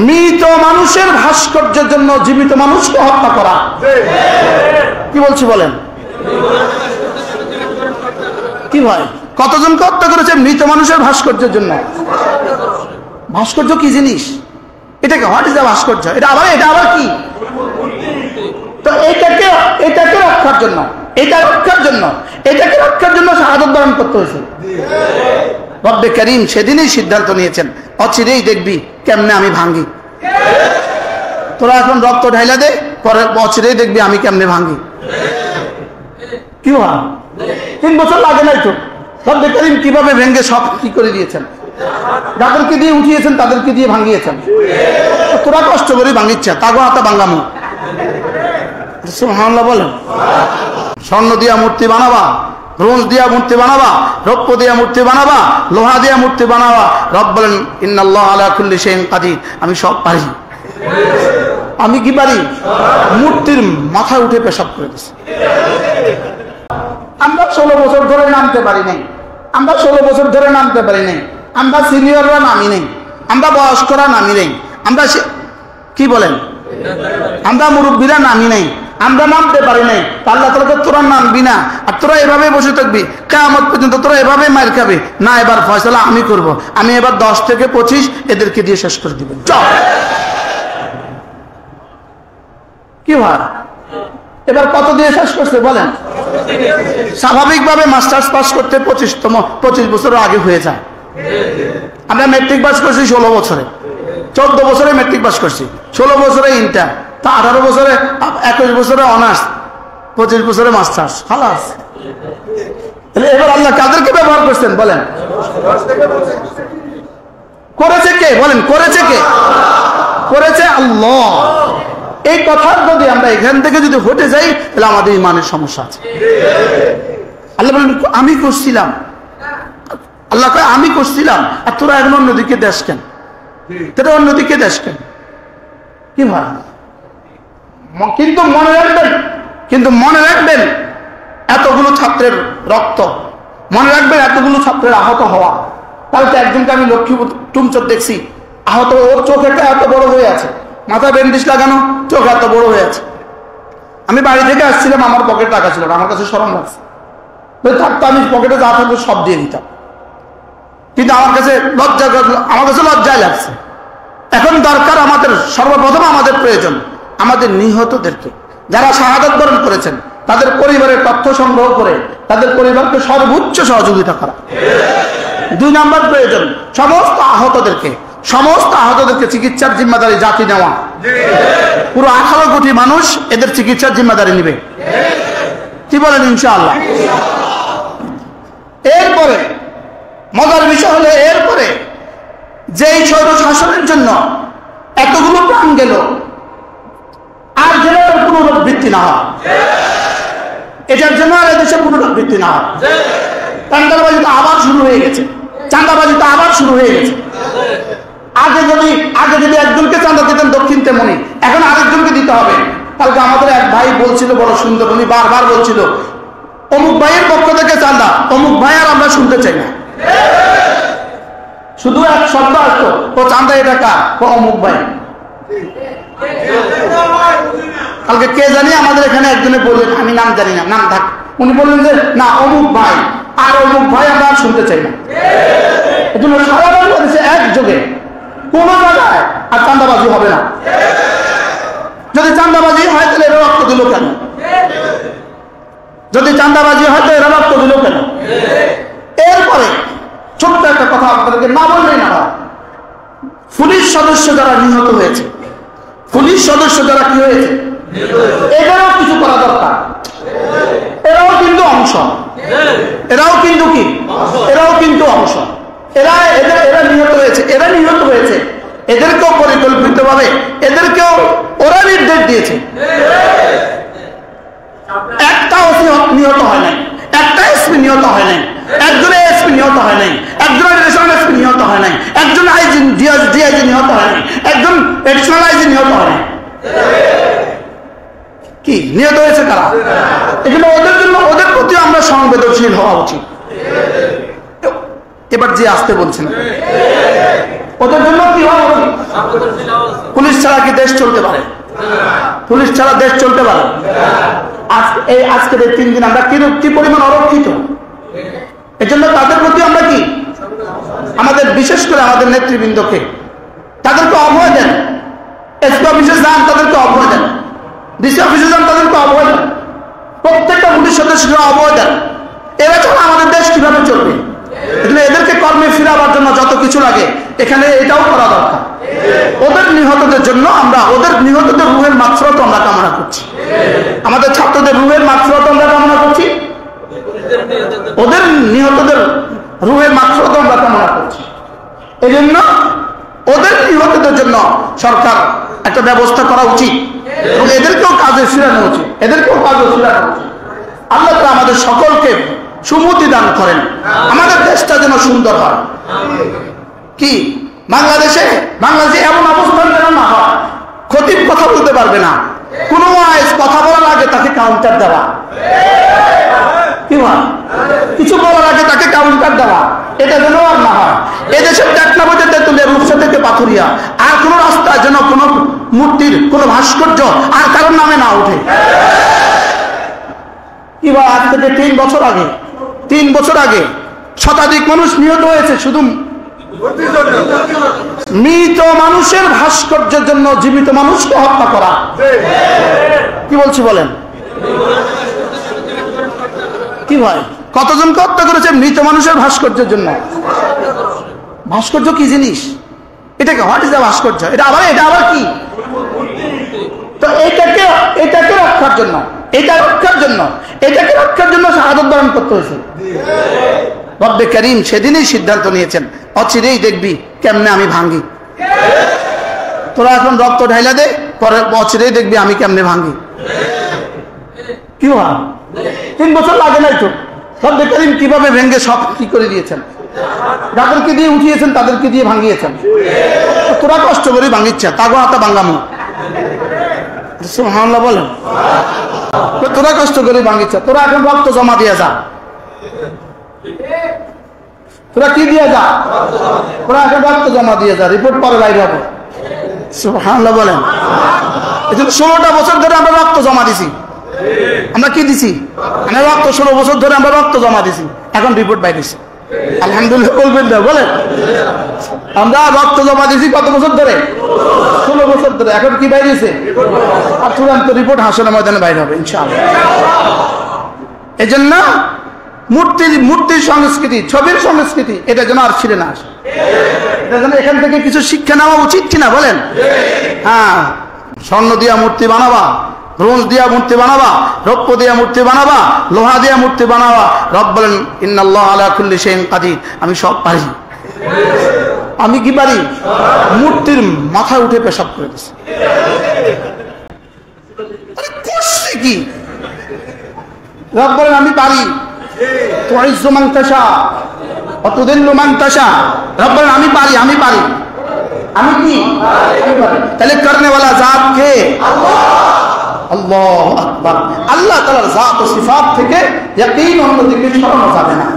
মৃত মানুষের ভাস্কর্যের জন্য জীবিত মানুষকে হত্যা করা। কি বলছি বলেন? কি ভাই, কতজনকে হত্যা করেছে মৃত মানুষের ভাস্কর্যের জন্য? ভাস্কর্য কি জিনিস? এটাকে হোয়াট ইজ দ্য ভাস্কর্য? এটা আবার কি? তো এটাকে রক্ষার জন্য, এটাকে রক্ষার জন্য শাহাদাত বরণ করতে হয়েছে। রব্বে করিম সেদিনই সিদ্ধান্ত নিয়েছেন, অচিরেই দেখবি কেমনে আমি ভাঙ্গি। তোরা এখন রক্ত ঢাইলা দে, পরে অচিরেই দেখবি আমি কেমনে ভাঙ্গি। কি হয়? 3 বছর লাগে নাই তো। রব্বে করিম কিভাবে ভেঙ্গে সব কি করে দিয়েছেন। যাদেরকে দিয়ে উঠিয়েছেন তাদেরকে দিয়ে ভাঙ্গিয়েছেন। তোরা কষ্ট করে ভাঙিচ্ছে, তাগো হাতে ভাঙ্গামো। সুবহানাল্লাহ বলেন। স্বর্ণ দিয়া মূর্তি বানাবা, ব্রোঞ্জ দিয়া মূর্তি বানাবা, রৌপ্য দিয়া মূর্তি বানাবা, লোহা দিয়া মূর্তি বানাবা। রব বলেন ইন্নাল্লাহা আলা কুল্লি শাইইন কাদির, আমি সব পারি। আমি কি পারি? মূর্তির মাথায় উঠে পেশাব করে দিছি। আমরা 16 বছর ধরে নামতে পারি নাই, আমরা সিনিয়ররা নামি নেই, আমরা বয়স্করা নামি নেই, আমরা কি বলেন, আমরা মুরব্বীরা নামি নেই, আমরা নামতে পারি নাই। আল্লাহ তাআলা তোরা নামবি না, আর তোরা এভাবে বসে থাকবি কিয়ামত পর্যন্ত, তোরা এভাবে মার খাবি না। এবার ফয়সালা আমি করব, আমি এবার 10 থেকে 25 এদেরকে দিয়ে শেষ করে দিব। চল কি হয়? এবার কত দিয়ে শেষ করছে বলেন? স্বাভাবিকভাবে মাস্টার্স পাস করতে 25 বছরের আগে হয়ে যায়। আমরা মেট্রিক পাস করছি 16 বছরে, 14 বছরে মেট্রিক পাস করছি, 16 বছরে ইন্টার, তা 18 বছরে 21 বছরে অনার্স, 25 বছরে মাস্টার্স। খালাস। এবার আল্লাহ কাদেরকে ব্যবহার করছেন বলেন? করেছে কে বলেন? করেছে আল্লাহ। এই কথার যদি আমরা এখান থেকে যদি হটে যাই তাহলে আমাদের ইমানের সমস্যা আছে। আল্লাহ বলেন আমি করছিলাম, আল্লাহ কয় আমি করছিলাম, আর তোরা এখন অন্যদিকে দেশ কেন? কি ভাই? কিন্তু মনে রাখবেন এতগুলো ছাত্রের রক্ত, মনে রাখবেন এতগুলো ছাত্রের আহত হওয়া। কালকে একজনকে আমি লক্ষ্মীপুর টুমচর দেখছি, আহত, ওর চোখ একটা এত বড় হয়ে আছে, মাথায় ব্যান্ডেজ লাগানো, চোখ এত বড় হয়ে আছে। আমি বাড়ি থেকে আসছিলাম, আমার পকেটে টাকা ছিল না, আমার কাছে শরম লাগছে, থাকতো আমি পকেটে যা থাকতো সব দিয়ে দিতাম, কিন্তু আমার কাছে লজ্জায় লাগছে। এখন দরকার আমাদের, সর্বপ্রথম আমাদের প্রয়োজন আমাদের নিহতদেরকে, যারা শাহাদাত বরণ করেছেন তাদের পরিবারের তথ্য সংগ্রহ করে তাদের পরিবারকে সর্বোচ্চ সহযোগিতা করা। 2 নম্বর প্রয়োজন সমস্ত আহতদেরকে চিকিৎসার জিম্মাদারি জাতি নেওয়া। পুরো 18 কোটি মানুষ এদের চিকিৎসার জিম্মাদারি নেবে। কি বলেন? ইনশাআল্লাহ। এরপরে মজার বিষয় হলো, এরপরে যেই স্বৈর শাসনের জন্য এতগুলো প্রাণ গেল, আর যেন পুনরাবৃত্তি না হয়, এটার জন্য আর এদেশে পুনরাবৃত্তি না হয়। চাঁদাবাজি তো আবার শুরু হয়ে গেছে। আগে যদি একজনকে চাঁদা দিতেন দক্ষিণ তেমনি, এখন আরেকজনকে দিতে হবে। কালকে আমাদের এক ভাই বলছিল, বড় সুন্দর, উনি বারবার বলছিল অমুক ভাইয়ের পক্ষ থেকে চাঁদা, অমুক ভাই আর আমরা শুনতে চাই না। শুধু এক শব্দ আসতো, ও চাঁদা এটা কার? অমুক ভাই। কালকে কে জানি আমাদের এখানে একজনে বললেন, আমি নাম জানি না, নাম থাক, উনি বললেন যে না অমুক ভাই, আর অমুক ভাই আমরা শুনতে চাই না। এজন্য সারা বাংলাদেশে একযোগে কোন জায়গায় আর চাঁদাবাজি হবে না। যদি চাঁদাবাজি হয় তাহলে এরা রক্ত দিল কেন? এরপরে ছোট্ট একটা কথা আপনাদেরকে না বললেই না হয়। পুলিশ সদস্য যারা নিহত হয়েছে, পুলিশ সদস্য যারা কি হয়েছে, এদেরও কিছু করা দরকার। এরাও কিন্তু অংশ, এরা নিহত হয়েছে, এদেরকেও পরিকল্পিতভাবে এদেরকেও ওরা নির্দেশ দিয়েছে। একটা ওসি নিহত হয় নাই, একটা এসপি নিহত হয় নাই, একজনের এসপি নিহত হয় নাই, একজনের রেশন এসপি নিহত হয় নাই, একজন আইজি ডিআইজি নিহত হয় নাই, একজন এডিশনাল আইজি নিহত হয় নাই। কি নিহত হয়েছে কারা? এগুলো ওদের জন্য, ওদের প্রতি আমরা সংবেদনশীল হওয়া উচিত। এবার যে আসতে বলছেন ওদের জন্য কি হয়? পুলিশ ছাড়া কি দেশ চলতে পারে? পুলিশ ছাড়া দেশ চলতে পারে? আজকের এই 3 দিন আমরা কি পরিমাণ অরক্ষিত। এই জন্য তাদের প্রতি আমরা কি, আমাদের বিশেষ করে আমাদের নেতৃবৃন্দকে তাদেরকে অভয় দেন। এসপি অফিসে যান, তাদেরকে অভয় দেন। ডিসি অফিসে যান, তাদেরকে অভয় দেন। প্রত্যেকটা পুলিশ সদস্যকে অভয় দেন। এরা ছাড়া আমাদের দেশ কিভাবে চলবে? এদেরকে কর্মে ফিরাবার জন্য যত কিছু লাগে এখানে এটাও করা দরকার। ওদের নিহতদের জন্য আমরা, ওদের নিহতদের রুহের মাগফিরাত আমরা কামনা করছি। আমাদের ছাত্রদের রুহের মাগফিরাত আমরা কামনা করছি। ওদের নিহতদের রুহের মাগফিরাত আমরা কামনা করছি। এই জন্য ওদের নিহতদের জন্য সরকার একটা ব্যবস্থা করা উচিত এবং এদেরকেও কাজে ফিরানো উচিত। আল্লাহ তাআলা আমাদের সকলকে সুমতি দান করেন, আমাদের দেশটা যেন সুন্দর হয়। কি বাংলাদেশে এমন অবস্থান যেন না হয়, খতিব কথা বলতে পারবে না, কোন ওয়াইজ কথা বলার আগে তাকে কাউন্টার দেওয়া, কি হয় কিছু বলার আগে তাকে কাউন্টার দেওয়া, এটা যেন আর না হয়। এদেশের টেকনাবজে তেতুলিয়া, রূপসা থেকে পাথুরিয়া আর কোন রাস্তায় যেন কোন মূর্তির কোন ভাস্কর্য আর কারোর নামে না ওঠে। কি বা আজ থেকে 3 বছর আগে শতাধিক মানুষ নিহত হয়েছে শুধু মৃত মানুষের ভাস্কর্যের জন্য জীবিত মানুষকে হত্যা করা। কি বলছি বলেন? কি ভাই, কতজনকে হত্যা করেছে মৃত মানুষের ভাস্কর্যের জন্য? ভাস্কর্য কি জিনিস? এটাকে হোয়াট ইজ দ্য ভাস্কর্য? এটা আবার কি? তো এটাকে রক্ষার জন্য শাহাদাত বরণ করতে হয়েছে। রব্বে করিম সেদিনই সিদ্ধান্ত নিয়েছেন, অচিরেই দেখবি কেমনে আমি ভাঙ্গি। তোরা এখন রক্ত ঢাইলা দে, পরে অচিরেই দেখবি আমি কেমনে ভাঙ্গি। কি হয় 3 বছর লাগে নাই তো। রব্বে করিম কিভাবে ভেঙ্গে সব কি করে দিয়েছেন, যাদেরকে দিয়ে উঠিয়েছেন তাদেরকে দিয়ে ভাঙিয়েছেন। তোরা কষ্ট করে ভাঙিচ্ছে, তাগো হাতে ভাঙ্গামো। সুবহানাল্লাহ বলেন। তোরা কষ্ট করে ভাঙিচ্ছে, তোরা এখন রক্ত জমা দিয়ে যা। তোরা কি দিয়ে যা? তোরা এখন রক্ত জমা দিয়ে যা, রিপোর্ট পরে বাইরে হবে। সুবহানাল্লাহ বলেন। এই জন্য 16টা বছর ধরে আমরা রক্ত জমা দিছি। আমরা কি দিছি? আমরা রক্ত 16 বছর ধরে আমরা রক্ত জমা দিছি, এখন রিপোর্ট বাইরেছে। আলহামদুলিল্লাহ বলবেন না? বলেন। আমরা রক্ত জমা দিছি কত বছর ধরে? 16 বছর ধরে। এখন কি বাইরেছে? আর চূড়ান্ত রিপোর্ট হাসরের ময়দানে বাইরে হবে ইনশাআল্লাহ। এই জন্য মূর্তির সংস্কৃতি, ছবির সংস্কৃতি, এটা যেন আর ফিরে না আসে। এটা যেন এখান থেকে কিছু শিক্ষা নেওয়া উচিত কিনা বলেন? হ্যাঁ, স্বর্ণ দিয়া মূর্তি বানাবা, ব্রোঞ্জ দিয়া মূর্তি বানাবা, রৌপ্য দিয়া মূর্তি বানাবা, লোহা দিয়া মূর্তি বানাবা। রব বলেন ইন্নাল্লাহা আলা কুল্লি শাইইন কাদির, আমি সব পারি। আমি কি পারি? মূর্তির মাথায় উঠে পেশাব করে দিছি। করছে কি? রব বলেন আমি পারি। তুইজ্জু মান তাশা ওয়া তুযিল্লু মান তাশা। রব বলেন আমি পারি। আমি কি? আমি পারি। তাহলে করনে वाला জাত কে? আল্লাহু আকবার। আল্লাহ তাআলার জাত ও সিফাত থেকে ইয়াকিন অন্যদিকে সরানো যাবে না।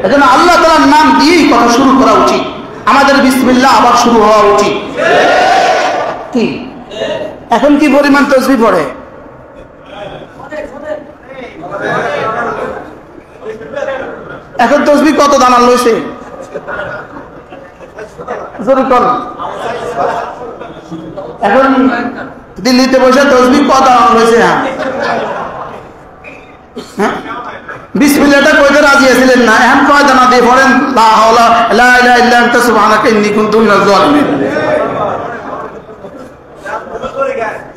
এজন্য আল্লাহ তাআলার নাম দিয়েই কথা শুরু করা উচিত। আমাদের বিসমিল্লাহ আবার শুরু হওয়া উচিত। কি এখন কি পরিমাণ তাসবিহ পড়ে? এখন তাসবিহ কত দানা লইছে? এখন দিল্লিতে বসে তাসবিহ কত দানা লইছে? হ্যাঁ, বিসমিল্লাহটা কইতে রাজি আছিলেন না, এখন কয় দানা দিয়ে পড়েন লা হাওলা লা ইলাহা ইল্লা আনতা সুবহানাকা ইন্নী কুনতু মিনাজ জালিমিন।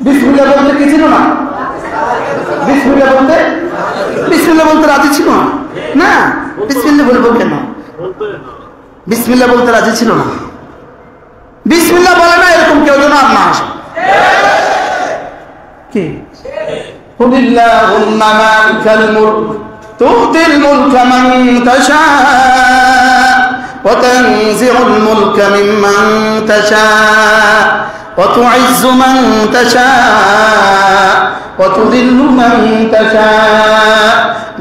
বিসমিল্লাহ বলতে কি ছিল না? বিসমিল্লাহ বলতে রাজি ছিল না। না, বিসমিল্লাহ বলবো কেন? বিসমিল্লাহ বলতে রাজি ছিল না। বিসমিল্লাহ বলে না এরকম কেউ যেন আর না আসে। কি কুলিল্লাহুম্মা মালিকাল মুলক তুতিল মুলকা মান তাশা ওয়া তানজিউল মুলকা মিম্মান তাশা ওয়া তুইজ্জু মান তাশা ওয়া তুযিল্লু মান তাশা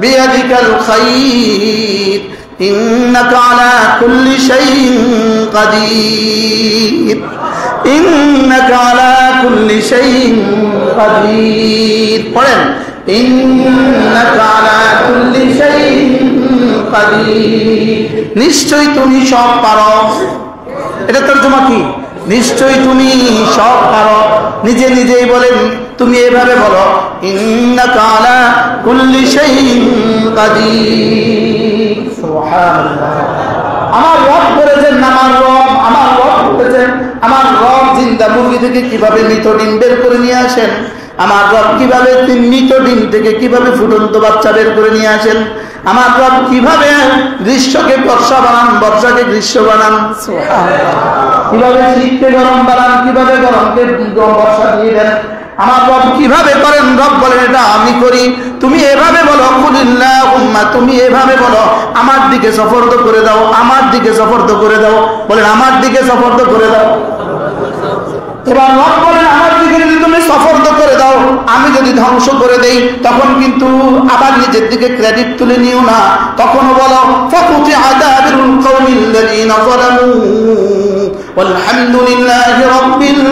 বিয়াদিকাল খায়র ইন্নাকা আলা কুল্লি শাইইন কাদির, ইন্নাকা আলা কুল্লি শাইইন কাদির। পড়েন, ইন্নাকা আলা কুল্লি শাইইন কাদির, নিশ্চয়ই তুমি সব পারো। এটা তরজমা কি? নিশ্চয়ই তুমি সব পারো। নিজে নিজেই বলেন, তুমি এভাবে বলো, ইন্নাকা আলা কুল্লি শাইইন কাদির। সুবহানাল্লাহ। আমার রব করেছেন, আমার রব করেছেন। আমার রব জিন্দা মুরগি থেকে কিভাবে মৃত ডিম বের করে নিয়ে আসেন, আমার রব কিভাবে মৃত ডিম থেকে কিভাবে ফুটন্ত বাচ্চা বের করে নিয়ে আসেন, আমার রব কিভাবে গ্রীষ্মকে বর্ষা বানান, বর্ষাকে গ্রীষ্ম বানান, কিভাবে শীতকে গরম বানান, কিভাবে গরমকে বর্ষা দিয়ে দেন, আমার রব কিভাবে করেন। রব বলেন, এটা আমি করি। তুমি এভাবে বলো, কুলিল্লাহুম্মা, তুমি এভাবে বলো, আমার দিকে সফর্দ করে দাও, আমার দিকে সফর্দ করে দাও। বলেন, আমার দিকে সফর্দ করে দাও। এবার রব বলেন, আমার দিকে যদি তুমি সফর্দ করে দাও, আমি যদি ধ্বংস করে দেই, তখন কিন্তু আবার নিজের দিকে ক্রেডিট তুলে নিও না। তখনও বলো, ফাকুতি আযাবিল কওমিল্লাযীনা যালামু ওয়ালহামদুলিল্লাহি রাব্বিল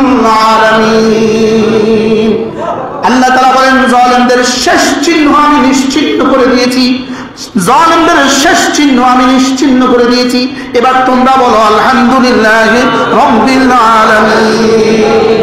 আলামিন। আল্লাহ তাআলা বলেন, জালিমদের শেষ চিহ্ন আমি নিশ্চিহ্ন করে দিয়েছি, জালিমদের শেষ চিহ্ন আমি নিশ্চিহ্ন করে দিয়েছি। এবার তোমরা বলো, আলহামদুলিল্লাহি রাব্বিল আলামিন।